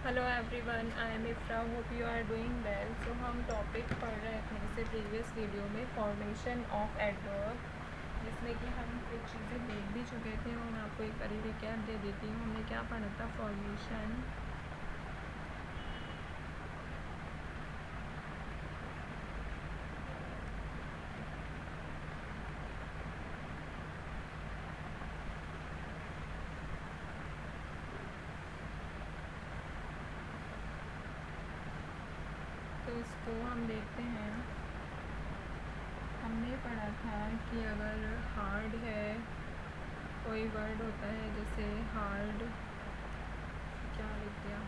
Hello everyone, I am Ifra, hope you are doing well. So हम topic पढ़ रहे थे इससे प्रीवियस वीडियो में फॉर्मेशन ऑफ एडवर्ब, जिसमें कि हम कुछ चीज़ें देख भी चुके थे और मैं आपको एक बारी रिकैप दे देती हूँ। हमने क्या पढ़ा था? फॉर्मेशन तो इसको हम देखते हैं। हमने पढ़ा था कि अगर हार्ड है, कोई वर्ड होता है जैसे हार्ड, क्या लिख दिया,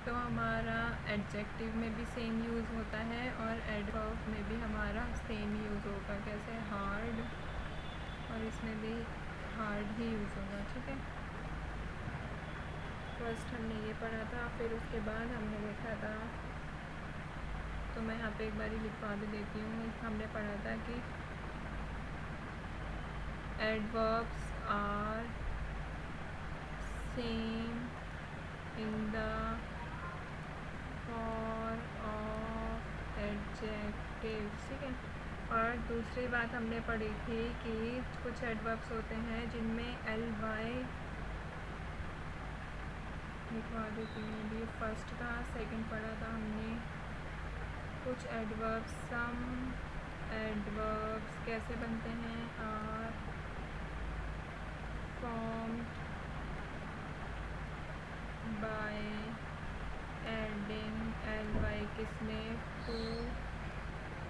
तो हमारा एडजेक्टिव में भी सेम यूज़ होता है और एडवर्ब में भी हमारा सेम यूज़ होगा। कैसे? हार्ड, और इसमें भी हार्ड ही यूज़ होगा। ठीक है, फर्स्ट हमने ये पढ़ा था, फिर उसके बाद हमने देखा था, तो मैं यहाँ पे एक बारी लिखवा भी देती हूँ। हमने पढ़ा था कि adverbs are same in the form of adjective. ठीक है, और दूसरी बात हमने पढ़ी थी कि कुछ एडवर्ब्स होते हैं जिनमें ly लिखवा देती हूँ। अभी फर्स्ट का सेकंड पढ़ा था हमने। कुछ एडवर्ब्स, सम एडवर्ब्स कैसे बनते हैं? Are formed by adding ly किसमें? टू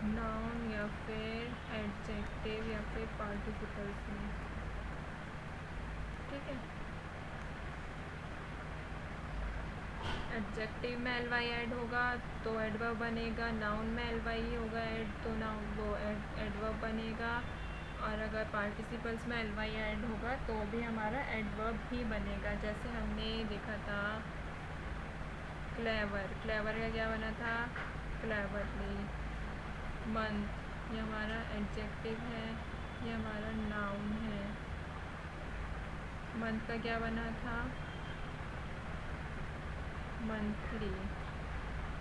नाउन या फिर एडजेक्टिव या फिर पार्टिसिपल्स में। ठीक है, एडजेक्टिव में ly ऐड होगा तो एडवर्ब बनेगा, नाउन में ly होगा ऐड तो नाउन वो एडवर्ब बनेगा, और अगर पार्टिसिपल्स में ly ऐड होगा तो भी हमारा एडवर्ब ही बनेगा। जैसे हमने देखा था क्लेवर, क्लेवर का क्या बना था? क्लेवरली। मंथ, ये हमारा एडजेक्टिव है, ये हमारा नाउन है। मंथ का क्या बना था? मंथली।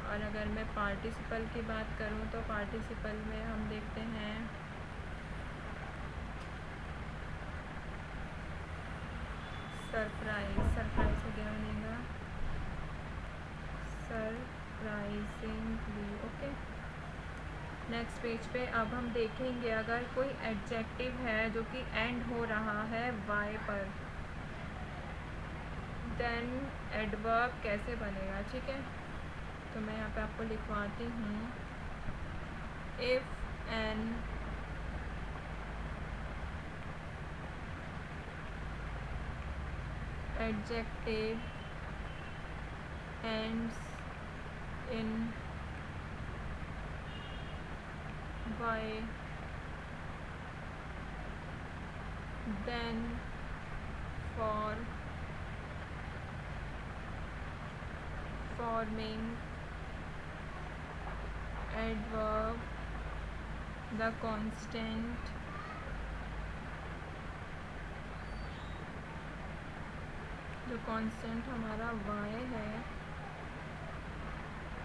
और अगर मैं पार्टिसिपल की बात करूँ तो पार्टिसिपल में हम देखते हैं सरप्राइज, सरप्राइज का क्या बनेगा? सरप्राइजिंगली। ओके, नेक्स्ट पेज पे अब हम देखेंगे अगर कोई एडजेक्टिव है जो कि एंड हो रहा है वाई पर, देन एडवर्ब कैसे बनेगा। ठीक है, तो मैं यहाँ पे आपको लिखवाती हूँ। If an adjective ends in y, then for forming adverb the constant जो कांस्टेंट हमारा y है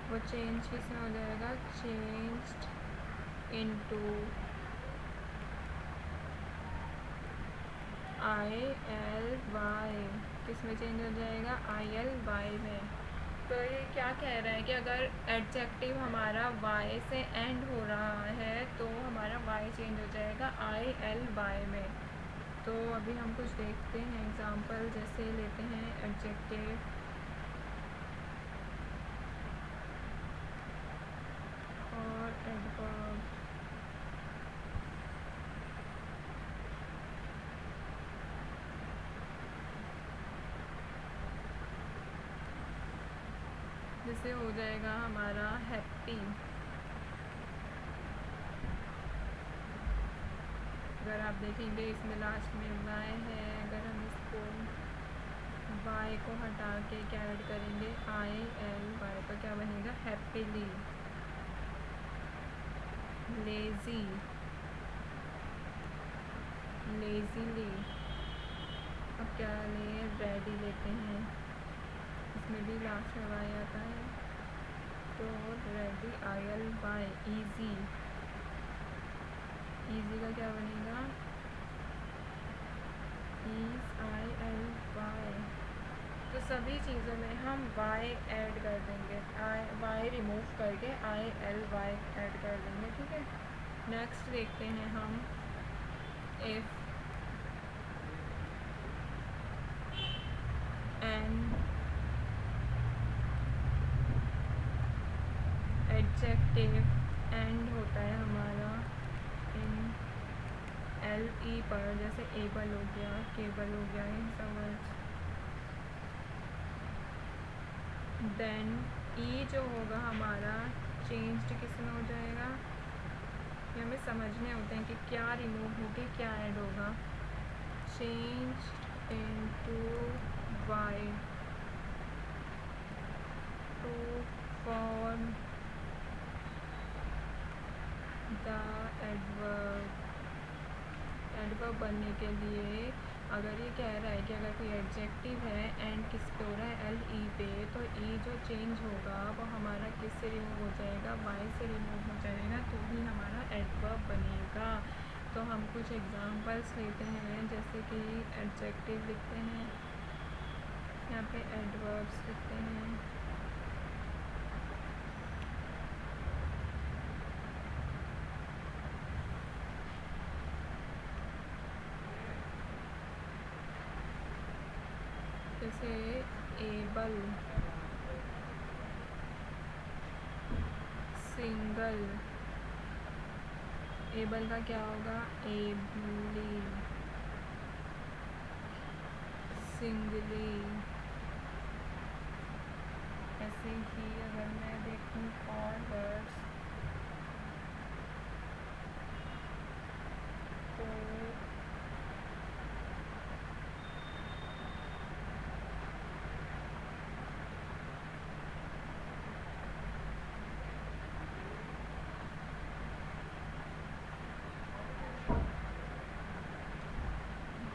वो चेंज किस में हो जाएगा? Changed into ILY। किस में चेंज हो जाएगा? ILY में। तो ये क्या कह रहा है कि अगर एडजेक्टिव हमारा y से एंड हो रहा है तो हमारा y चेंज हो जाएगा ILY में। तो अभी हम कुछ देखते हैं एग्जाम्पल, जैसे लेते हैं एडजेक्टिव और एडवर्ब। जैसे हो जाएगा हमारा हैप्पी। अगर आप देखेंगे इसमें लास्ट में y है, अगर हम इसको y को हटा के क्या ऐड करेंगे? ILY, तो क्या बनेगा? हैप्पीली। लेज़ी, लेज़ीली। अब क्या ले, रेडी लेते हैं, इसमें भी लास्ट में वाई आता है, तो रेडी ILY, ईजी। ईजी का क्या बनेगा, ILY। तो सभी चीज़ों में हम y ऐड कर देंगे, y रिमूव करके ILY ऐड कर देंगे, ठीक है। नेक्स्ट देखते हैं हम, इफ़ एन एडजेक्टिव एंड होता है हमारा इन LE पर, जैसे एबल हो गया, केबल हो गया, इन सब वर्ड्स, देन ई जो होगा हमारा चेंज्ड किस में हो जाएगा, ये हमें समझने होते हैं कि क्या रिमूव होके क्या ऐड होगा, changed into Y to form the adverb. Adverb बनने के लिए अगर ये कह रहा है कि अगर कोई एडजेक्टिव है एंड किस पे हो रहा है, LE पे, तो E जो चेंज होगा वो हमारा किस से रिमूव हो जाएगा, Y से रिमूव हो जाएगा, तो ही हमारा एडवर्ब बनेगा। तो हम कुछ एग्जांपल्स लेते हैं, जैसे कि एडजेक्टिव लिखते हैं, यहाँ पे एडवर्ब्स लिखते हैं, जैसे एबल, सिंगल, एबल का क्या होगा, एबली, सिंगली। ऐसे ही अगर मैं देखूँ और वर्ड्स, तो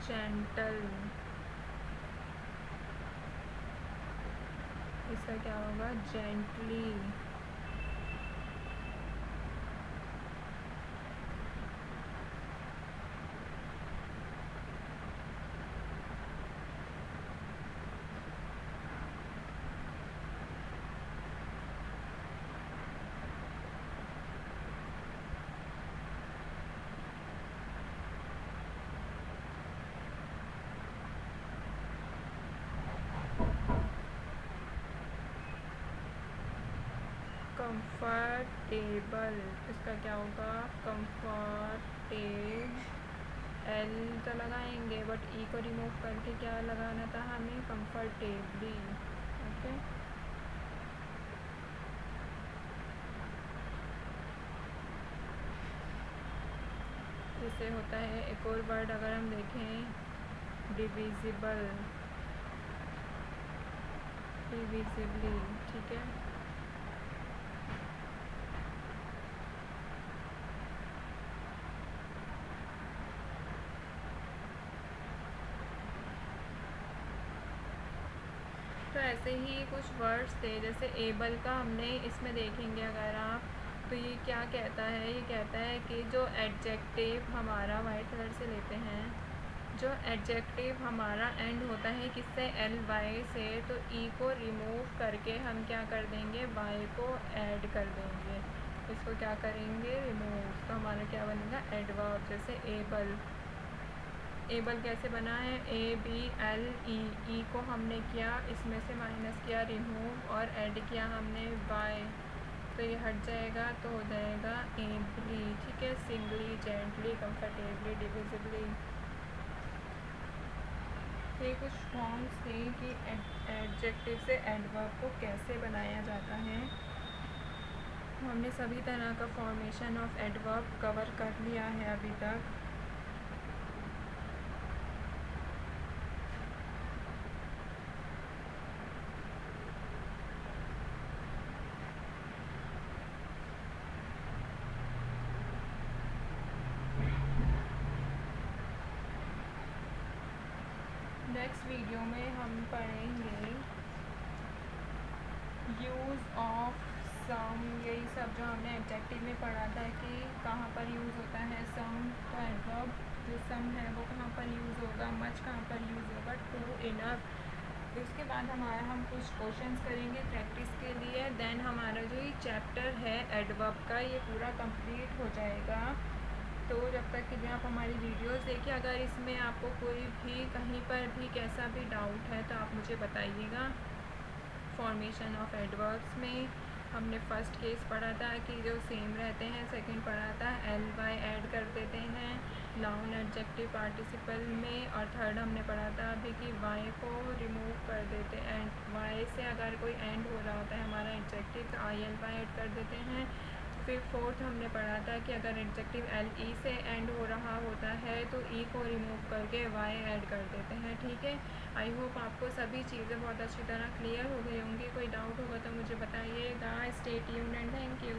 जेंटल, इसका क्या होगा, जेंटली। कंफर्टेबल, इसका क्या होगा, कंफर्टेबल, L तो लगाएंगे बट E को रिमूव करके क्या लगाना था हमें, कंफर्टेबली, ओके। जैसे होता है एक और वर्ड अगर हम देखें, डिविजिबल, डिविजिबली, ठीक है। तो ऐसे ही कुछ वर्ड्स थे, जैसे एबल का हमने इसमें देखेंगे अगर आप, तो ये क्या कहता है, ये कहता है कि जो एडजेक्टिव हमारा, वाइट कलर से लेते हैं, जो एडजेक्टिव हमारा एंड होता है किससे, LY से, तो E को रिमूव करके हम क्या कर देंगे, Y को ऐड कर देंगे, इसको क्या करेंगे, रिमूव, तो हमारा क्या बनेगा, एडवर्ब। जैसे एबल, एबल कैसे बना है, ABLE, E को हमने किया, इसमें से माइनस किया, रिमूव, और ऐड किया हमने Y, तो ये हट जाएगा, तो हो जाएगा एबली, ठीक है। सिंगली, जेंटली, कंफर्टेबली, डिविजिबली, ये कुछ फॉर्म्स थे कि एडजेक्टिव से एडवर्ब को कैसे बनाया जाता है। हमने सभी तरह का फॉर्मेशन ऑफ एडवर्ब कवर कर लिया है अभी तक। नेक्स्ट वीडियो में हम पढ़ेंगे यूज़ ऑफ सम, यही सब जो हमने एडजेक्टिव में पढ़ा था कि कहाँ पर यूज़ होता है सम। तो एडवर्ब जो सम है वो कहाँ पर यूज़ होगा, मच कहाँ पर यूज़ होगा, टू, इनफ। उसके बाद हम कुछ क्वेश्चंस करेंगे प्रैक्टिस के लिए। देन हमारा जो ये चैप्टर है एडवर्ब का ये पूरा कंप्लीट हो जाएगा। तो जब तक के लिए आप हमारी वीडियोस देखिए। अगर इसमें आपको कोई भी कहीं पर भी कैसा भी डाउट है तो आप मुझे बताइएगा। फॉर्मेशन ऑफ एडवर्ब्स में हमने फर्स्ट केस पढ़ा था कि जो सेम रहते हैं, सेकंड पढ़ा था एल वाई ऐड कर देते हैं नाउन एडजेक्टिव पार्टिसिपल में, और थर्ड हमने पढ़ा था अभी कि वाई को रिमूव कर देते हैं। वाई से अगर कोई एंड हो रहा होता है हमारा एडजेक्टिव तो आई एल वाई ऐड कर देते हैं। फिर फोर्थ हमने पढ़ा था कि अगर एडजेक्टिव एल ई से एंड हो रहा होता है तो ई को रिमूव करके वाई ऐड कर देते हैं। ठीक है, आई होप आपको सभी चीज़ें बहुत अच्छी तरह क्लियर हो गई होंगी। कोई डाउट होगा तो मुझे बताइएगा। Stay tuned and thank you.